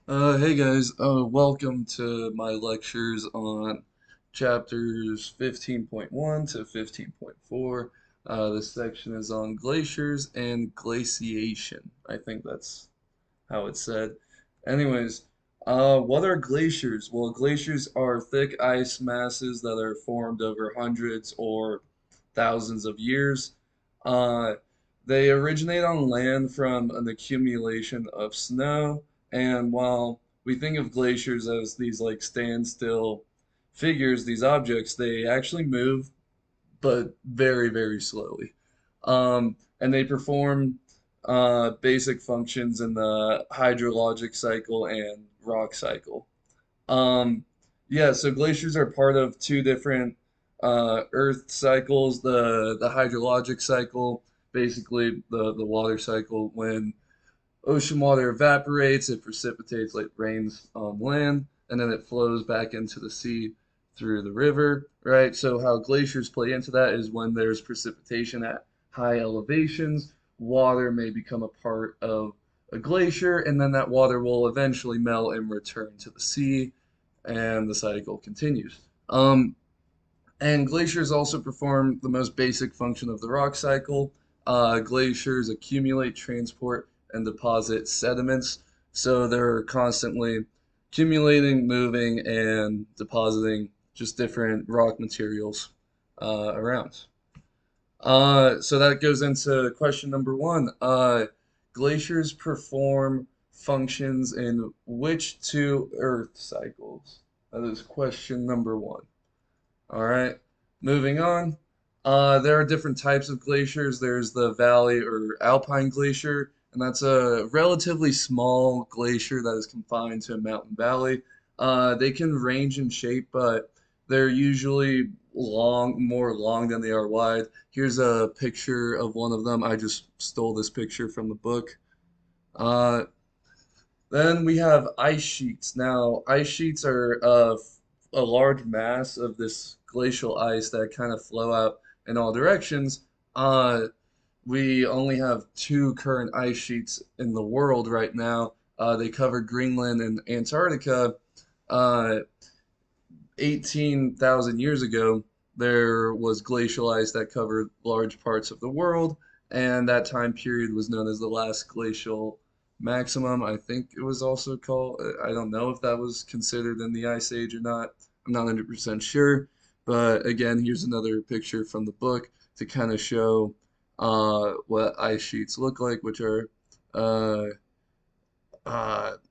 Hey guys, welcome to my lectures on chapters 15.1 to 15.4. This section is on glaciers and glaciation. I think that's how it's said. Anyways, what are glaciers? Well, glaciers are thick ice masses that are formed over hundreds or thousands of years. Uh, they originate on land from an accumulation of snow, and while we think of glaciers as these like standstill figures, these objects, they actually move, but very, very slowly. And they perform basic functions in the hydrologic cycle and rock cycle. Um, yeah, so glaciers are part of two different Earth cycles. The hydrologic cycle, basically the water cycle. When ocean water evaporates, it precipitates like rains on land, and then it flows back into the sea through the river, right? So how glaciers play into that is when there's precipitation at high elevations, water may become a part of a glacier, and then that water will eventually melt and return to the sea, and the cycle continues. And glaciers also perform the most basic function of the rock cycle. Glaciers accumulate, transport, and deposit sediments. So they're constantly accumulating, moving, and depositing just different rock materials around. So that goes into question number one. Glaciers perform functions in which two Earth cycles? That is question number one. All right, moving on. There are different types of glaciers. There's the valley or alpine glacier, and that's a relatively small glacier that is confined to a mountain valley. They can range in shape, but they're usually more long than they are wide. Here's a picture of one of them. I just stole this picture from the book. Uh, then we have ice sheets. Now, ice sheets are a large mass of this glacial ice that kind of flow out in all directions. Uh, we only have two current ice sheets in the world right now. They cover Greenland and Antarctica. Uh, 18,000 years ago, there was glacial ice that covered large parts of the world, and that time period was known as the last glacial maximum. I think it was also called, I don't know if that was considered in the Ice Age or not. I'm not 100% sure. But again, here's another picture from the book to kind of show what ice sheets look like, which are uh,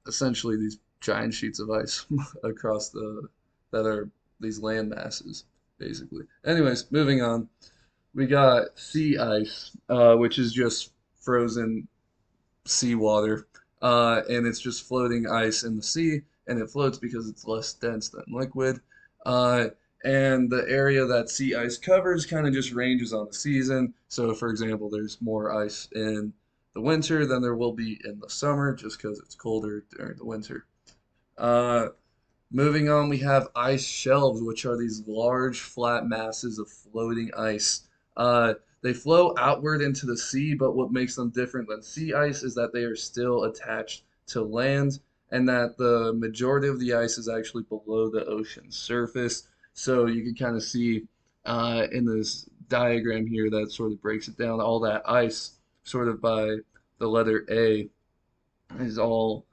essentially these giant sheets of ice across the that are these land masses, basically. Anyways, moving on. We got sea ice, which is just frozen seawater, and it's just floating ice in the sea, and it floats because it's less dense than liquid. Uh, and the area that sea ice covers kind of just ranges on the season. So, for example, there's more ice in the winter than there will be in the summer, just because it's colder during the winter. Uh, Moving on, we have ice shelves, which are these large flat masses of floating ice. They flow outward into the sea, but what makes them different than sea ice is that they are still attached to land, and that the majority of the ice is actually below the ocean's surface. So you can kind of see in this diagram here that sort of breaks it down. All that ice, sort of by the letter A, is all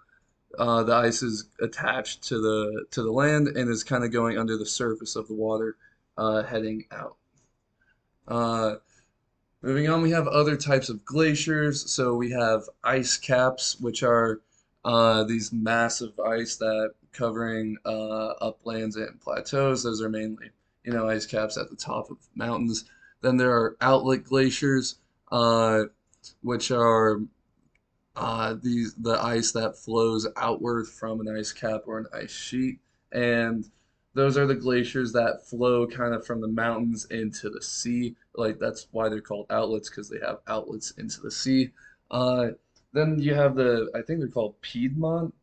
the ice is attached to the land and is kind of going under the surface of the water, heading out. Uh, Moving on, we have other types of glaciers. So we have ice caps, which are these massive ice that covering uplands and plateaus. Those are mainly, ice caps at the top of mountains. Then there are outlet glaciers, uh, which are the ice that flows outward from an ice cap or an ice sheet, and those are the glaciers that flow kind of from the mountains into the sea. Like that's why they're called outlets because they have outlets into the sea. Uh, then you have I think they're called Piedmont.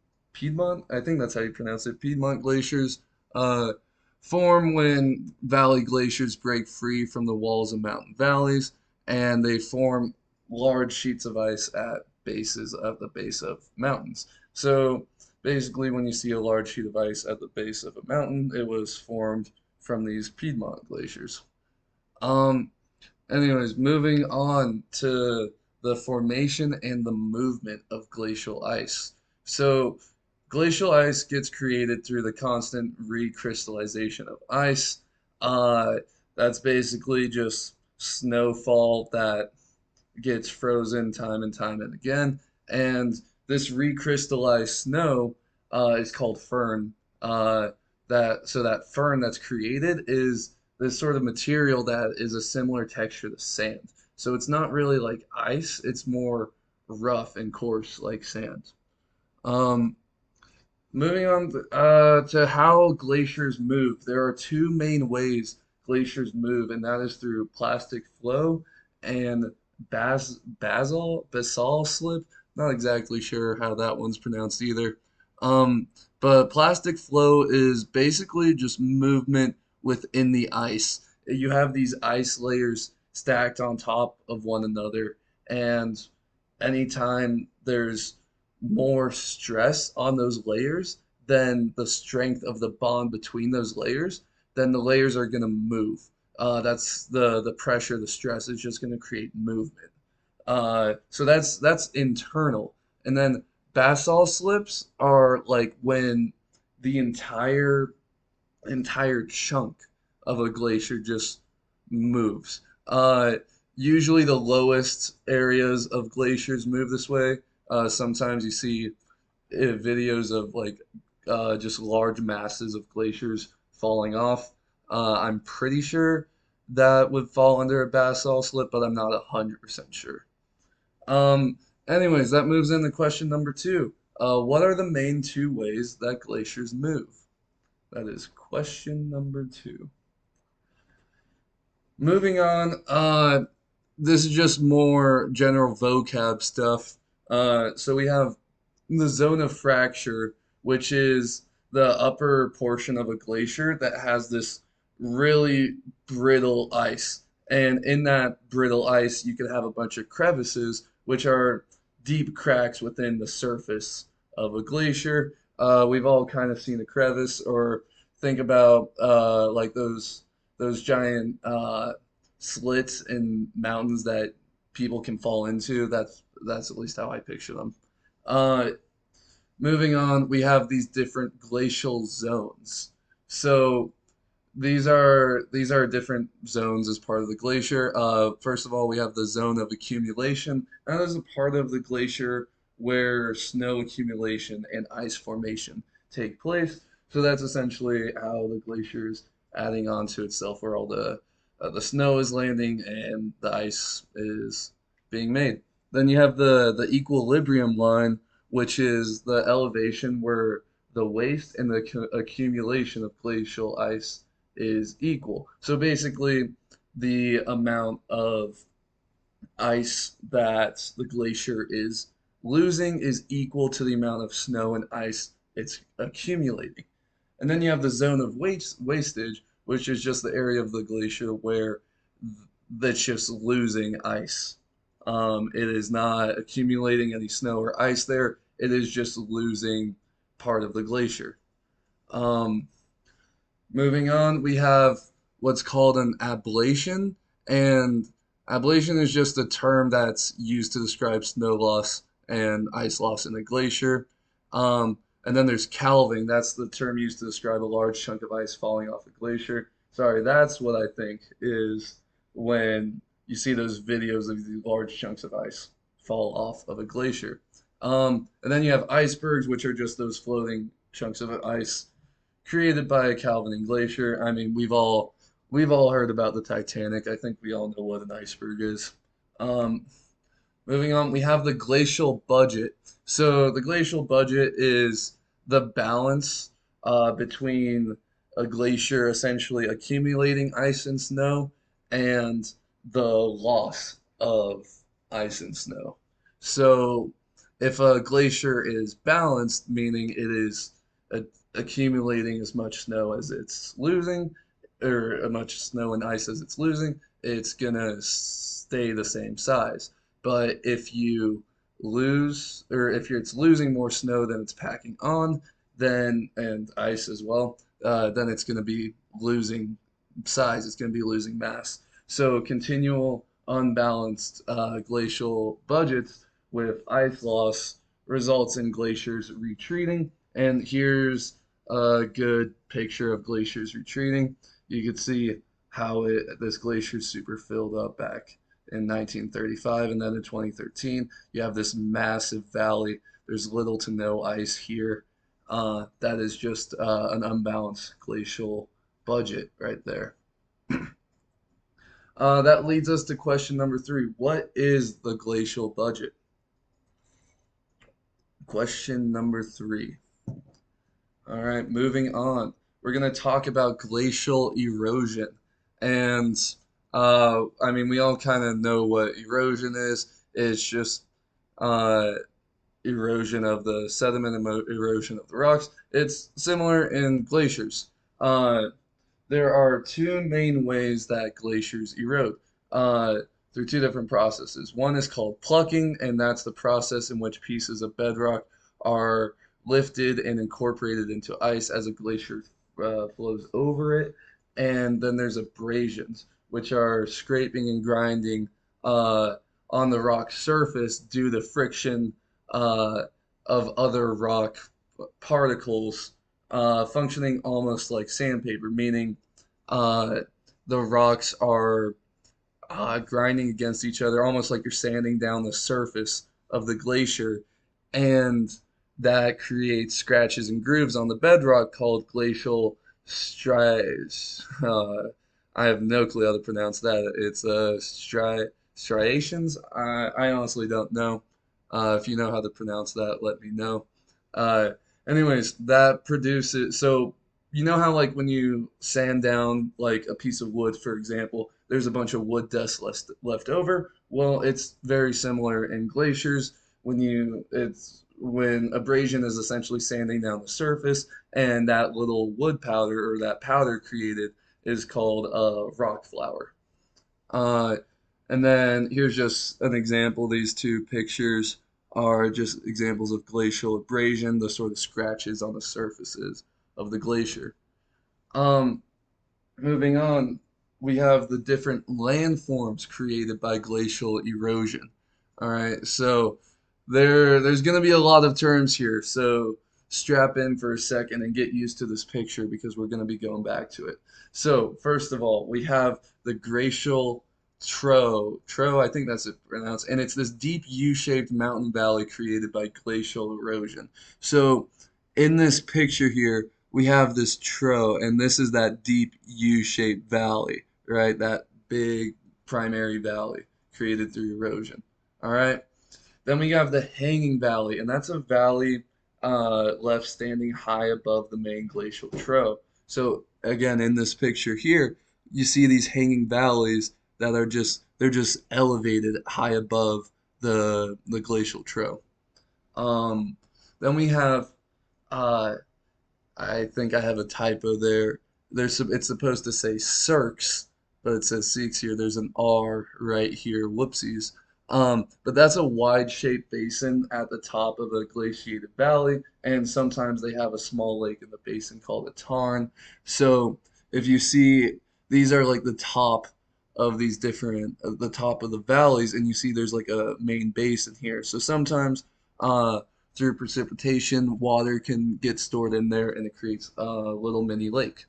I think that's how you pronounce it. Piedmont glaciers uh, form when valley glaciers break free from the walls of mountain valleys, and they form large sheets of ice at bases of the base of mountains. So basically when you see a large sheet of ice at the base of a mountain, it was formed from these Piedmont glaciers. Um, Anyways, moving on to the formation and the movement of glacial ice. So, glacial ice gets created through the constant recrystallization of ice. Uh, that's basically just snowfall that gets frozen time and time and again. And this recrystallized snow is called firn. That firn that's created is this sort of material that is a similar texture to sand. So it's not really like ice, it's more rough and coarse like sand. Um, Moving on to how glaciers move, there are two main ways glaciers move, and that is through plastic flow and basal slip. Not exactly sure how that one's pronounced either. Um, but plastic flow is basically just movement within the ice. You have these ice layers stacked on top of one another, and anytime there's more stress on those layers than the strength of the bond between those layers, then the layers are going to move. That's the pressure, the stress is just going to create movement. So that's internal. And then basalt slips are like when the entire chunk of a glacier just moves. Usually the lowest areas of glaciers move this way. Sometimes you see videos of like just large masses of glaciers falling off. I'm pretty sure that would fall under a basalt slip, but I'm not 100% sure. Um, Anyways, that moves into question number two. What are the main two ways that glaciers move? That is question number two. Moving on, this is just more general vocab stuff. So we have the zone of fracture, which is the upper portion of a glacier that has this really brittle ice. And in that brittle ice, you can have a bunch of crevices, which are deep cracks within the surface of a glacier. We've all kind of seen a crevice, or think about like those giant slits in mountains that people can fall into. That's at least how I picture them. Uh, Moving on, we have these different glacial zones. So these are different zones as part of the glacier. First of all, we have the zone of accumulation. That is a part of the glacier where snow accumulation and ice formation take place. So that's essentially how the glacier is adding onto itself, where all the snow is landing and the ice is being made. Then you have the equilibrium line, which is the elevation where the waste and the accumulation of glacial ice is equal. So basically, the amount of ice that the glacier is losing is equal to the amount of snow and ice it's accumulating. And then you have the zone of wastage, which is just the area of the glacier where that's just losing ice. It is not accumulating any snow or ice there. It is just losing part of the glacier. Um, Moving on, we have what's called an ablation, and ablation is just a term that's used to describe snow loss and ice loss in a glacier. And then there's calving, that's the term used to describe a large chunk of ice falling off a glacier. Sorry, that's what I think is when you see those videos of these large chunks of ice fall off of a glacier. And then you have icebergs, which are just those floating chunks of ice created by a Calvin glacier. I mean, we've all heard about the Titanic. I think we all know what an iceberg is. Um, Moving on, we have the glacial budget. So the glacial budget is the balance between a glacier essentially accumulating ice and snow and the loss of ice and snow. So if a glacier is balanced, meaning it is a, accumulating as much snow as it's losing, or as much snow and ice as it's losing, it's gonna stay the same size. But if you or if it's losing more snow than it's packing on, then and ice as well, then it's going to be losing size. It's going to be losing mass. So continual unbalanced glacial budgets with ice loss results in glaciers retreating. And here's a good picture of glaciers retreating. You can see how this glacier super filled up back in 1935, and then in 2013 you have this massive valley. There's little to no ice here. That is just an unbalanced glacial budget right there. That leads us to question number three. What is the glacial budget? Question number three. All right, moving on. We're going to talk about glacial erosion. And I mean, we all kind of know what erosion is. It's just uh, erosion of the sediment and erosion of the rocks. It's similar in glaciers. Uh, there are two main ways that glaciers erode uh, through two different processes. One is called plucking, and that's the process in which pieces of bedrock are lifted and incorporated into ice as a glacier flows over it. And then there's abrasions, which are scraping and grinding uh, on the rock surface due to friction uh, of other rock particles functioning almost like sandpaper, meaning uh, the rocks are grinding against each other, almost like you're sanding down the surface of the glacier, and that creates scratches and grooves on the bedrock called glacial striations. I have no clue how to pronounce that. It's striations. I honestly don't know. If you know how to pronounce that, let me know. Uh, anyways, that produces so you know how like when you sand down like a piece of wood, for example, there's a bunch of wood dust left over. Well, it's very similar in glaciers when abrasion is essentially sanding down the surface, and that little wood powder or that powder created is called rock flour. Uh, and then here's just an example. These two pictures are just examples of glacial abrasion, the sort of scratches on the surfaces of the glacier. Um, Moving on, we have the different landforms created by glacial erosion. All right, so there's going to be a lot of terms here. So strap in for a second and get used to this picture because we're going to be going back to it. So first of all, we have the glacial trough. I think that's it pronounced, and it's this deep U-shaped mountain valley created by glacial erosion. So in this picture here, we have this trough, and this is that deep U-shaped valley, right? That big primary valley created through erosion. All right. Then we have the hanging valley, and that's a valley left standing high above the main glacial trough. So again, in this picture here, you see these hanging valleys that are just elevated high above the glacial trough. Um, then we have uh, I think I have a typo there. It's supposed to say Cirques, but it says Seeks here. There's an R right here. Whoopsies. But that's a wide-shaped basin at the top of a glaciated valley, and sometimes they have a small lake in the basin called a tarn. So if you see, these are like the top of the top of the valleys, and you see there's like a main basin here. So sometimes uh, through precipitation, water can get stored in there and it creates a little mini lake.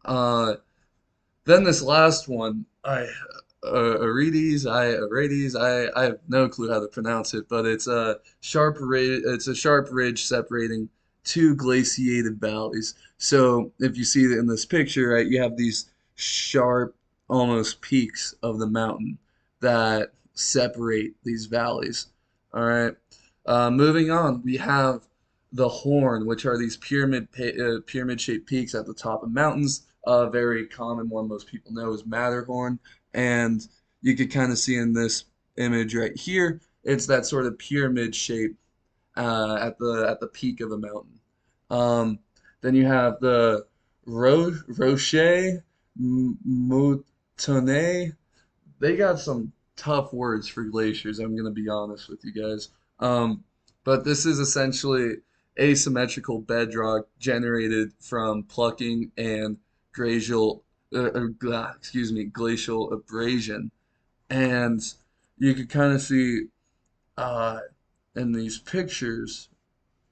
Uh, then this last one, I have no clue how to pronounce it, but it's a sharp ridge separating two glaciated valleys. So if you see it in this picture, right, you have these sharp, almost peaks of the mountain that separate these valleys. All right. Moving on, we have the Horn, which are these pyramid-shaped peaks at the top of mountains. A very common one most people know is Matterhorn, and you could kind of see in this image right here, it's that sort of pyramid shape at the peak of a mountain. Um, then you have the Rocher Moutonnet. They got some tough words for glaciers. I'm gonna be honest with you guys. Um, but this is essentially asymmetrical bedrock generated from plucking and glacial, glacial abrasion. And you could kind of see uh, in these pictures,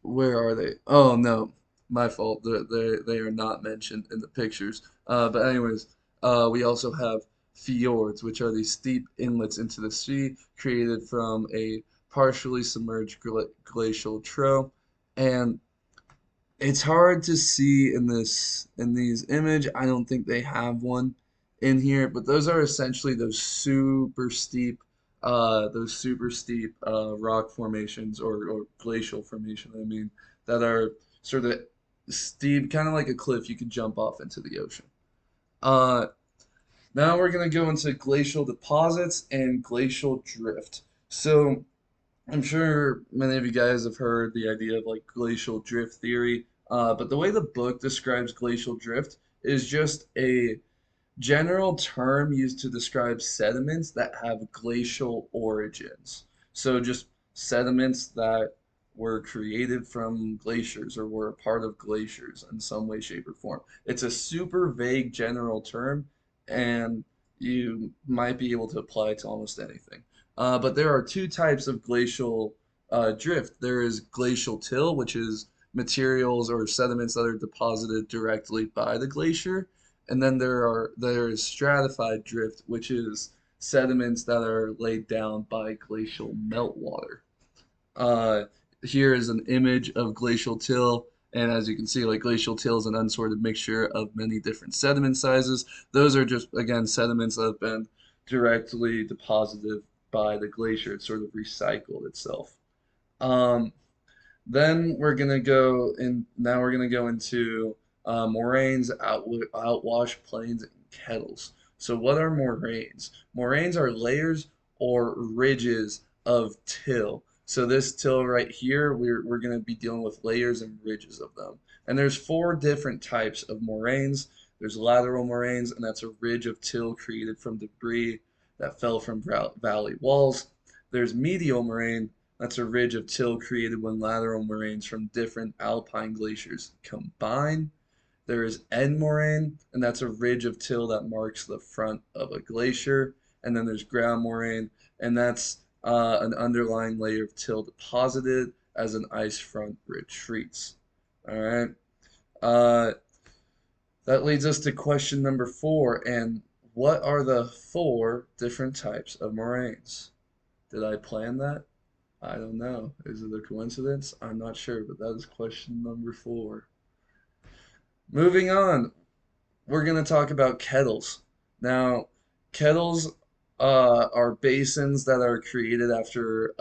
where are they? Oh no, my fault. They are not mentioned in the pictures. But anyways, we also have fjords, which are these steep inlets into the sea created from a partially submerged glacial trough. And it's hard to see in these image. I don't think they have one in here, but those are essentially those super steep rock formations or glacial formation, I mean, that are sort of steep, kind of like a cliff you could jump off into the ocean. Uh, Now we're gonna go into glacial deposits and glacial drift. So I'm sure many of you guys have heard the idea of like glacial drift theory, but the way the book describes glacial drift is just a general term used to describe sediments that have glacial origins. So just sediments that were created from glaciers or were a part of glaciers in some way, shape, or form. It's a super vague general term, and you might be able to apply it to almost anything. But there are two types of glacial drift. There is glacial till, which is materials or sediments that are deposited directly by the glacier, and then there is stratified drift, which is sediments that are laid down by glacial meltwater. Uh, Here is an image of glacial till, and as you can see, like glacial till is an unsorted mixture of many different sediment sizes. Those are just again sediments that have been directly deposited by the glacier. It's sort of recycled itself. Um, then we're gonna go in. Now we're gonna go into moraines, outwash plains, and kettles. So what are moraines? Moraines are layers or ridges of till. So this till right here, we're gonna be dealing with layers and ridges of them. And there's four different types of moraines. There's lateral moraines, and that's a ridge of till created from debris that fell from valley walls. There's medial moraine, that's a ridge of till created when lateral moraines from different alpine glaciers combine. There is end moraine, and that's a ridge of till that marks the front of a glacier. And then there's ground moraine, and that's an underlying layer of till deposited as an ice front retreats. All right. Uh, that leads us to question number 4. And what are the 4 different types of moraines? Did I plan that? I don't know. Is it a coincidence? I'm not sure, but that is question number 4. Moving on, we're going to talk about kettles. Now, kettles are basins that are created after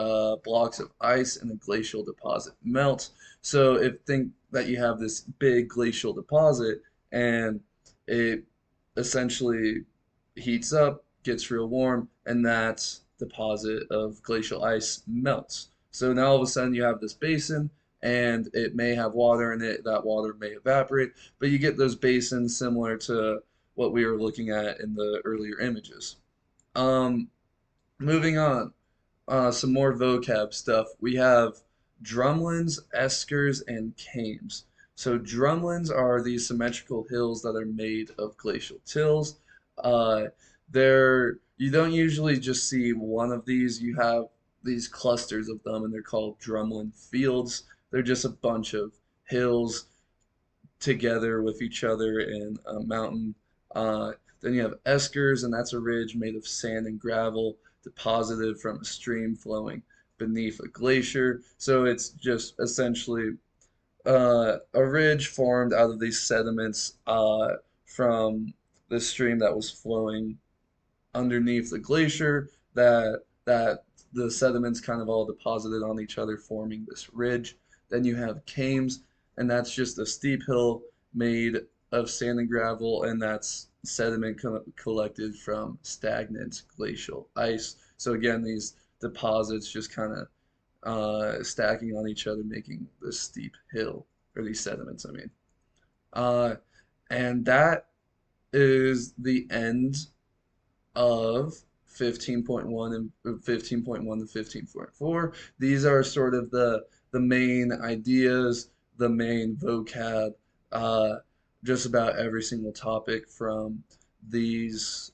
blocks of ice in a glacial deposit melt. So, if think that you have this big glacial deposit and it essentially heats up, gets real warm, and that deposit of glacial ice melts. So now all of a sudden you have this basin and it may have water in it. That water may evaporate, but you get those basins similar to what we were looking at in the earlier images. Um, Moving on, some more vocab stuff. We have drumlins, eskers, and kames. So drumlins are these symmetrical hills that are made of glacial tills. Uh, you don't usually just see one of these. You have these clusters of them, and they're called drumlin fields. They're just a bunch of hills together with each other in a mountain. Then you have eskers, and that's a ridge made of sand and gravel deposited from a stream flowing beneath a glacier. So it's just essentially a ridge formed out of these sediments from the stream that was flowing underneath the glacier that the sediments kind of all deposited on each other, forming this ridge. Then you have kames, and that's just a steep hill made of sand and gravel, and that's sediment collected from stagnant glacial ice. So again, these deposits just kind of stacking on each other, making this steep hill, or these sediments, I mean. Uh, and that is the end of 15.1 and 15.1 to 15.4. These are sort of the main ideas, the main vocab, uh, just about every single topic from these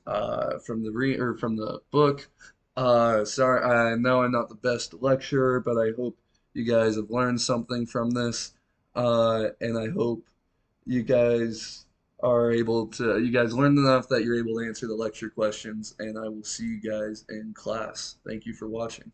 from the re or from the book. Sorry, I know I'm not the best lecturer, but I hope you guys have learned something from this, and I hope you guys you guys learned enough that you're able to answer the lecture questions, and I will see you guys in class. Thank you for watching.